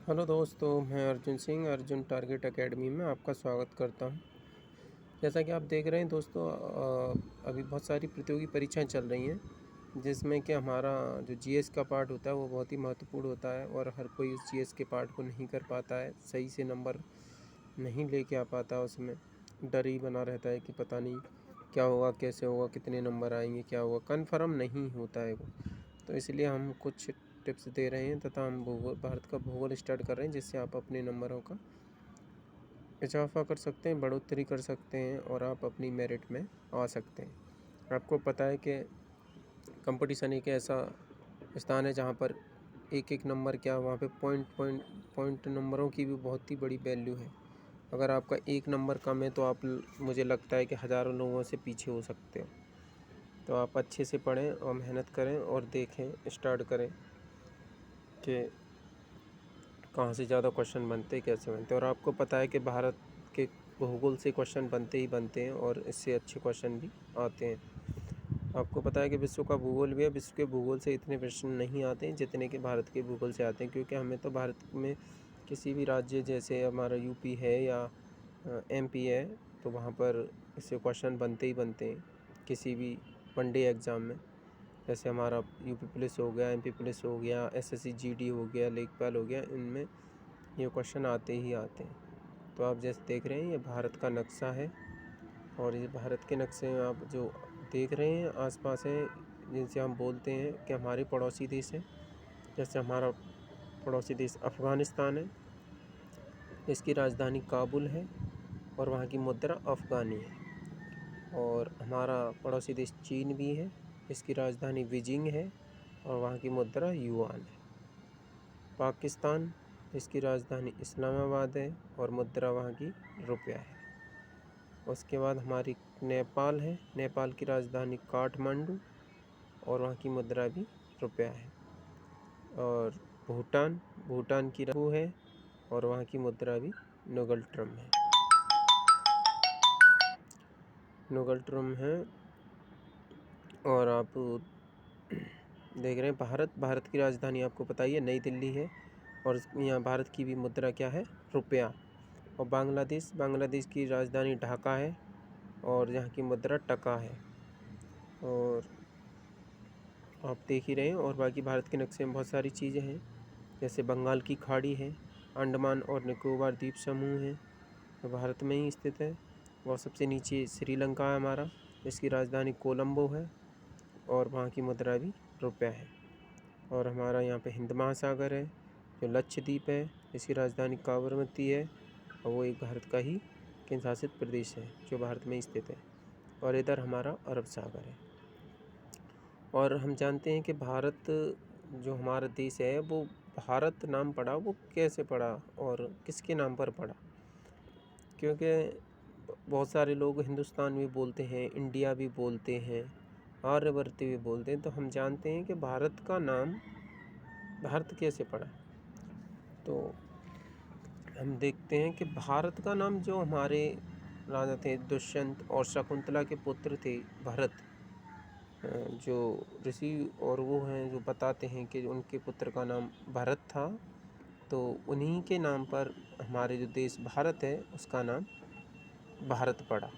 Hello दोस्तों, मैं Arjun Singh Arjun target academy में आपका स्वागत करता हूं। जैसा कि आप देख रहे हैं दोस्तों, अभी बहुत सारी प्रतियोगी परीक्षाएं चल रही हैं जिसमें कि हमारा जो जीएस का पार्ट होता है वो बहुत ही महत्वपूर्ण होता है और हर कोई उस जीएस के पार्ट को नहीं कर पाता है, सही से नंबर नहीं लेके आ पाता। उसमें डर ही बना रहता है कि पता नहीं क्या होगा, कैसे होगा, कितने नंबर आएंगे, क्या होगा, कन्फर्म नहीं होता है वो। तो इसलिए हम कुछ टिप्स दे रहे हैं तथा हम भारत का भूगोल स्टार्ट कर रहे हैं जिससे आप अपने नंबरों का इजाफा कर सकते हैं, बढ़ोतरी कर सकते हैं और आप अपनी मेरिट में आ सकते हैं। आपको पता है कि कंपटीशन एक ऐसा स्थान है जहाँ पर एक एक नंबर क्या वहाँ पे पॉइंट नंबरों की भी बहुत ही बड़ी वैल्यू है। अगर आपका एक नंबर कम है तो आप मुझे लगता है कि हज़ारों लोगों से पीछे हो सकते हो। तो आप अच्छे से पढ़ें और मेहनत करें और देखें, स्टार्ट करें कि कहाँ से ज़्यादा क्वेश्चन बनते कैसे बनते। और आपको पता है कि भारत के भूगोल से क्वेश्चन बनते ही बनते हैं और इससे अच्छे क्वेश्चन भी आते हैं। आपको पता है कि विश्व का भूगोल भी है, विश्व के भूगोल से इतने प्रश्न नहीं आते हैं जितने कि भारत के भूगोल से आते हैं, क्योंकि हमें तो भारत में किसी भी राज्य जैसे हमारा यूपी है या एमपी है तो वहाँ पर इससे क्वेश्चन बनते ही बनते हैं किसी भी वनडे एग्ज़ाम में। जैसे हमारा यूपी पुलिस हो गया, एमपी पुलिस हो गया, एसएससी जीडी हो गया, लेखपाल हो गया, इनमें ये क्वेश्चन आते ही आते हैं। तो आप जैसे देख रहे हैं ये भारत का नक्शा है और ये भारत के नक्शे में आप जो देख रहे हैं आसपास है जिनसे हम बोलते हैं कि हमारे पड़ोसी देश हैं। जैसे हमारा पड़ोसी देश अफ़गानिस्तान है, इसकी राजधानी काबुल है और वहाँ की मुद्रा अफ़गानी है। और हमारा पड़ोसी देश चीन भी है, इसकी राजधानी बीजिंग है और वहाँ की मुद्रा युआन है। पाकिस्तान, इसकी राजधानी इस्लामाबाद है और मुद्रा वहाँ की रुपया है। उसके बाद हमारी नेपाल है, नेपाल की राजधानी काठमांडू और वहाँ की मुद्रा भी रुपया है। और भूटान, भूटान की वो है और वहाँ की मुद्रा भी नोगल ट्रम है, नोगल ट्रम है। और आप देख रहे हैं भारत की राजधानी आपको पता ही है नई दिल्ली है और यहाँ भारत की भी मुद्रा क्या है, रुपया। और बांग्लादेश की राजधानी ढाका है और यहाँ की मुद्रा टका है। और आप देख ही रहे हैं। और बाकी भारत के नक्शे में बहुत सारी चीज़ें हैं, जैसे बंगाल की खाड़ी है, अंडमान और निकोबार द्वीप समूह है, तो भारत में ही स्थित है। और सबसे नीचे श्रीलंका है हमारा, इसकी राजधानी कोलंबो है और वहाँ की मुद्रा भी रुपया है। और हमारा यहाँ पे हिंद महासागर है, जो लक्षद्वीप है, इसकी राजधानी साबरमती है और वो एक भारत का ही केंद्र शासित प्रदेश है जो भारत में स्थित है। और इधर हमारा अरब सागर है। और हम जानते हैं कि भारत जो हमारा देश है वो भारत नाम पड़ा, वो कैसे पड़ा और किसके नाम पर पड़ा। क्योंकि बहुत सारे लोग हिंदुस्तान भी बोलते हैं, इंडिया भी बोलते हैं, आर्यवर्त भी बोलते हैं। तो हम जानते हैं कि भारत का नाम भारत कैसे पड़ा। तो हम देखते हैं कि भारत का नाम जो हमारे राजा थे दुष्यंत और शकुंतला के पुत्र थे भरत, जो ऋषि और वो हैं जो बताते हैं कि उनके पुत्र का नाम भरत था, तो उन्हीं के नाम पर हमारे जो देश भारत है उसका नाम भारत पड़ा।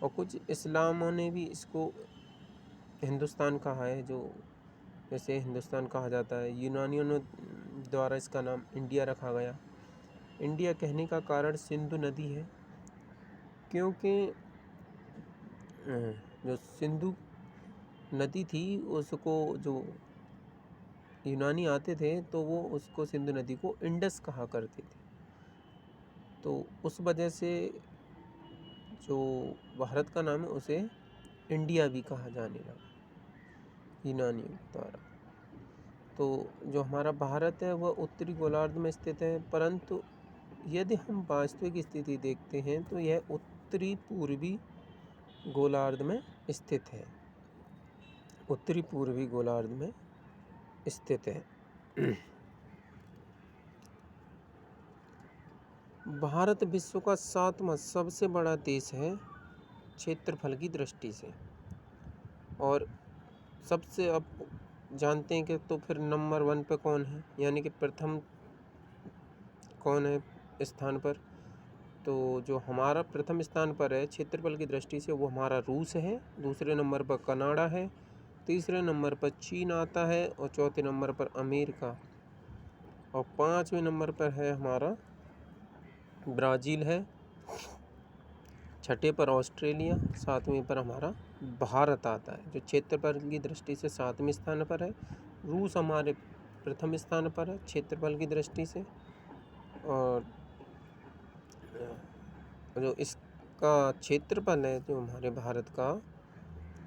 और कुछ इस्लामों ने भी इसको हिंदुस्तान कहा है, जो जैसे हिंदुस्तान कहा जाता है। यूनानियों ने द्वारा इसका नाम इंडिया रखा गया। इंडिया कहने का कारण सिंधु नदी है, क्योंकि जो सिंधु नदी थी उसको जो यूनानी आते थे तो वो उसको सिंधु नदी को इंडस कहा करते थे। तो उस वजह से जो भारत का नाम है उसे इंडिया भी कहा जाने लगा यूनानियों द्वारा। तो जो हमारा भारत है वह उत्तरी गोलार्ध में स्थित है, परंतु यदि हम वास्तविक स्थिति देखते हैं तो यह उत्तरी पूर्वी गोलार्ध में स्थित है, उत्तरी पूर्वी गोलार्ध में स्थित है। भारत विश्व का 7वां सबसे बड़ा देश है क्षेत्रफल की दृष्टि से। और सबसे अब जानते हैं कि तो फिर नंबर 1 पे कौन है, यानी कि प्रथम कौन है स्थान पर? तो जो हमारा प्रथम स्थान पर है क्षेत्रफल की दृष्टि से वो हमारा रूस है, दूसरे नंबर पर कनाडा है, तीसरे नंबर पर चीन आता है और चौथे नंबर पर अमेरिका और पाँचवें नंबर पर है हमारा ब्राज़ील है, छठे पर ऑस्ट्रेलिया, सातवें पर हमारा भारत आता है जो क्षेत्रफल की दृष्टि से सातवें स्थान पर है। रूस हमारे प्रथम स्थान पर है क्षेत्रफल की दृष्टि से और जो इसका क्षेत्रफल है जो हमारे भारत का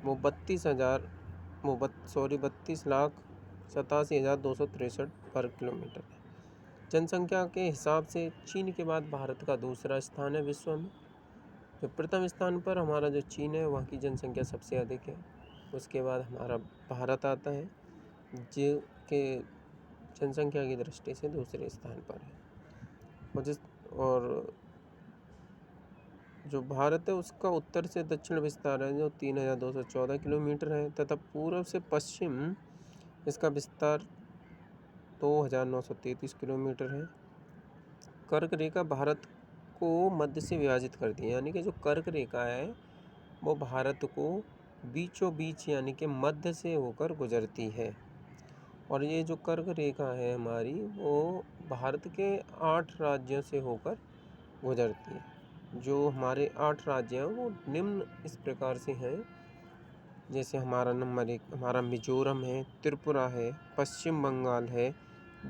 वो 32,87,263 वर्ग किलोमीटर है। जनसंख्या के हिसाब से चीन के बाद भारत का दूसरा स्थान है विश्व में। जो प्रथम स्थान पर हमारा जो चीन है वहाँ की जनसंख्या सबसे अधिक है, उसके बाद हमारा भारत आता है जो कि जनसंख्या की दृष्टि से दूसरे स्थान पर है। और जो भारत है उसका उत्तर से दक्षिण विस्तार है जो 3,214 किलोमीटर है तथा पूर्व से पश्चिम इसका विस्तार 2,933 किलोमीटर है। कर्क रेखा भारत को मध्य से विभाजित करती है, यानी कि जो कर्क रेखा है वो भारत को बीचों बीच यानी कि मध्य से होकर गुजरती है। और ये जो कर्क रेखा है हमारी वो भारत के 8 राज्यों से होकर गुजरती है। जो हमारे 8 राज्य हैं वो निम्न इस प्रकार से हैं, जैसे हमारा नंबर 1 हमारा मिजोरम है, त्रिपुरा है, पश्चिम बंगाल है,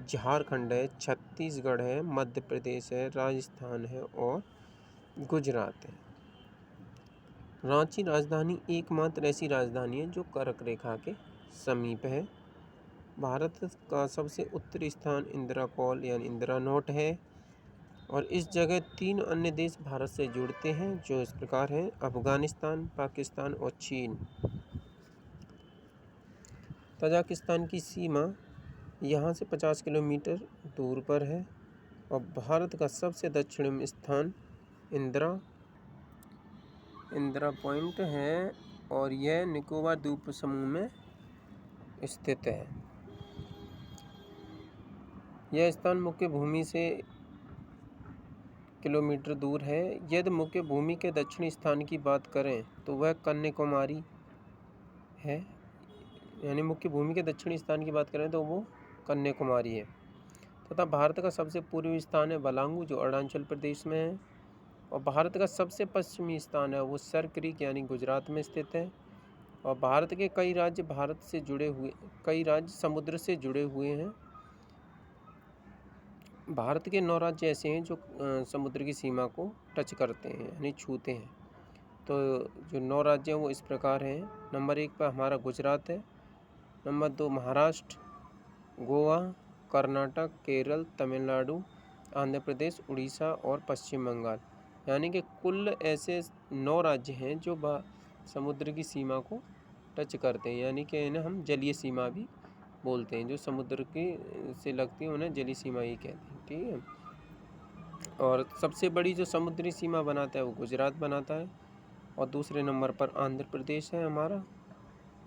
झारखंड है, छत्तीसगढ़ है, मध्य प्रदेश है, राजस्थान है और गुजरात है। रांची राजधानी एकमात्र ऐसी राजधानी है जो कर्क रेखा के समीप है। भारत का सबसे उत्तरी स्थान इंदिरा कॉल यानी इंदिरा नोट है और इस जगह 3 अन्य देश भारत से जुड़ते हैं जो इस प्रकार हैं अफगानिस्तान, पाकिस्तान और चीन। तजाकिस्तान की सीमा यहाँ से 50 किलोमीटर दूर पर है और भारत का सबसे दक्षिणी स्थान इंदिरा पॉइंट है और यह निकोबार द्वीप समूह में स्थित है। यह स्थान मुख्य भूमि से किलोमीटर दूर है। यदि मुख्य भूमि के दक्षिणी स्थान की बात करें तो वह कन्याकुमारी है, यानी मुख्य भूमि के दक्षिणी स्थान की बात करें तो वो कन्याकुमारी है। तथा भारत का सबसे पूर्वी स्थान है बलांगू जो अरुणाचल प्रदेश में है और भारत का सबसे पश्चिमी स्थान है वो सर क्रीक यानी गुजरात में स्थित है। और भारत के कई राज्य समुद्र से जुड़े हुए हैं। भारत के 9 राज्य ऐसे हैं जो समुद्र की सीमा को टच करते हैं यानी छूते हैं। तो जो 9 राज्य हैं वो इस प्रकार हैं। नंबर 1 पर हमारा गुजरात है, नंबर 2 महाराष्ट्र, गोवा, कर्नाटक, केरल, तमिलनाडु, आंध्र प्रदेश, उड़ीसा और पश्चिम बंगाल। यानी कि कुल ऐसे 9 राज्य हैं जो समुद्र की सीमा को टच करते हैं, यानी कि इन्हें हम जलीय सीमा भी बोलते हैं। जो समुद्र की से लगती है उन्हें जलीय सीमा ही कहते हैं, ठीक है। और सबसे बड़ी जो समुद्री सीमा बनाता है वो गुजरात बनाता है और दूसरे नंबर पर आंध्र प्रदेश है हमारा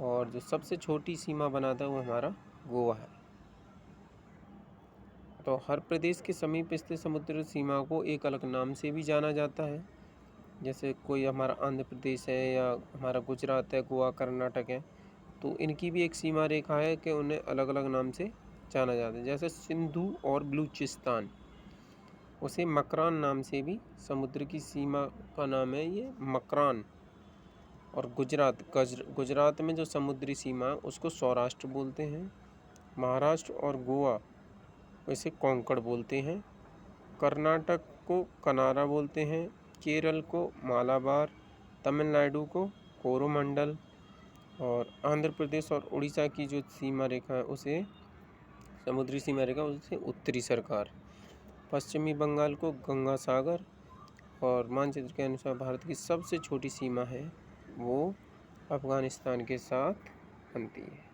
और जो सबसे छोटी सीमा बनाता है वो हमारा गोवा है। तो हर प्रदेश के समीप स्थित समुद्री सीमा को एक अलग नाम से भी जाना जाता है, जैसे कोई हमारा आंध्र प्रदेश है या हमारा गुजरात है, गोवा, कर्नाटक है, तो इनकी भी एक सीमा रेखा है कि उन्हें अलग अलग नाम से जाना जाता है। जैसे सिंधु और बलूचिस्तान, उसे मकरान नाम से भी समुद्र की सीमा का नाम है ये मकरान। और गुजरात में जो समुद्री सीमा है उसको सौराष्ट्र बोलते हैं। महाराष्ट्र और गोवा इसे कोंकण बोलते हैं। कर्नाटक को कनारा बोलते हैं, केरल को मालाबार, तमिलनाडु को कोरोमंडल और आंध्र प्रदेश और उड़ीसा की जो सीमा रेखा है उसे समुद्री सीमा रेखा उसे उत्तरी सरकार, पश्चिमी बंगाल को गंगा सागर और मानचित्र के अनुसार भारत की सबसे छोटी सीमा है वो अफगानिस्तान के साथ बनती है।